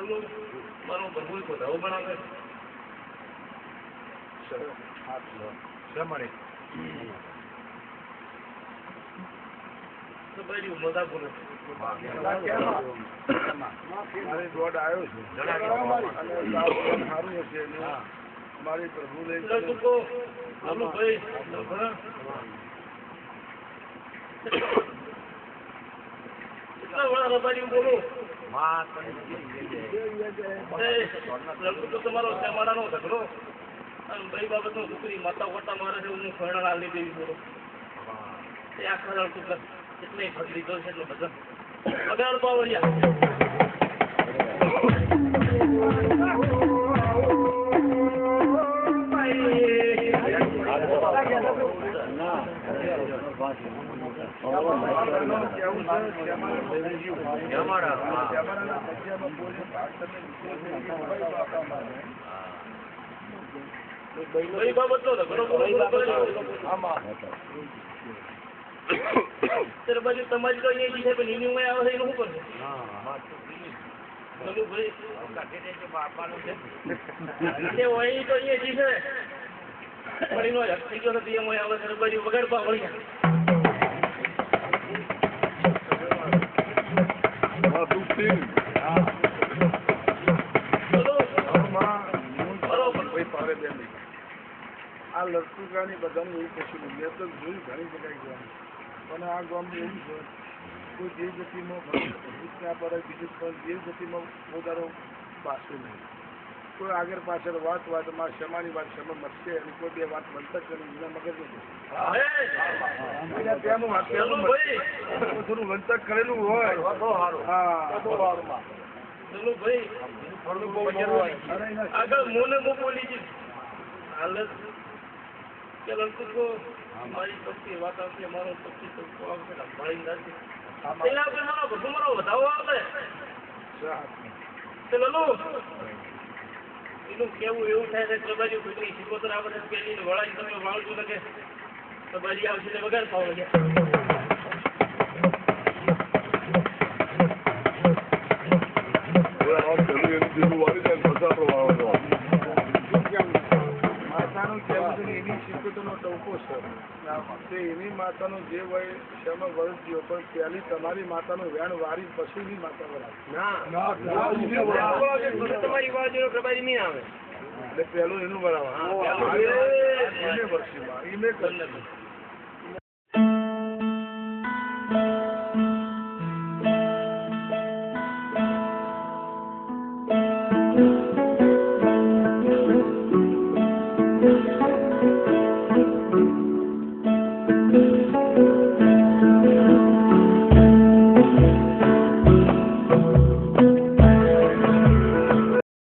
મારો ભરપૂર ખોટાઓ બનાવે મજા બોલે દોડ આવ્યો છે સારું હશે મારી પ્રભુ રબારી બોલો તમારો શ્યામાળાનો ઝઘડો ભાઈ બાબત નો છોકરી માતા વટા મારે છે હું ફરણા હાલી દેવી બોલો એ આખા લડતું એટલે ફરી લીધો છે એટલે બધા અગાડ પાવડિયા બાબત બાજુ તમારી તો અહીંયા છે પણ એની આવે છે એનું શું કરશે ભાઈ તો અહીંયા છે પણ એનો થઈ ગયો નથી એમ આવે છે બાજુ વગર પાવડી આ લડકુકાની બધાનું એવું કશું નહીં મેં તો જોયું ઘણી જગ્યાએ ગયા પણ આ ગામમાં એવું છે કોઈ જે ગતિમાં ના પડે બીજું પણ જે ગતિમાં વધારો પાછું નહીં કોઈ આગળ પાછળ વાતમાં ક્ષમાની વાત ક્ષમા મળશે અને કોઈ બે વાત બનતા કરી એના મગજ ત્યાંનું થોડું વંચક કરેલું હોય આગળ મોને બોલી છે હાલત કે લડકું તો મારી પક્ષી વાત આવશે મારો પક્ષી તો આવશે ભાઈ નથી એના આપણે મારો ઘુમરો વધાવો આવે તો લલો એનું કેવું એવું થાય છે કે બાજુ છોકરી શીખોતર આપણે પેલી વળાઈ તમે વાળજો ને કે તો બાજી આવશે ને વગર પાવ એની માતાનું જે હોય ક્ષમા વળજો પણ પેલી તમારી માતાનું વેણ વારી પછીની માતા વળાવે તમારી વાત પ્રભારી નહીં આવે એટલે પેલું એનું બરાબર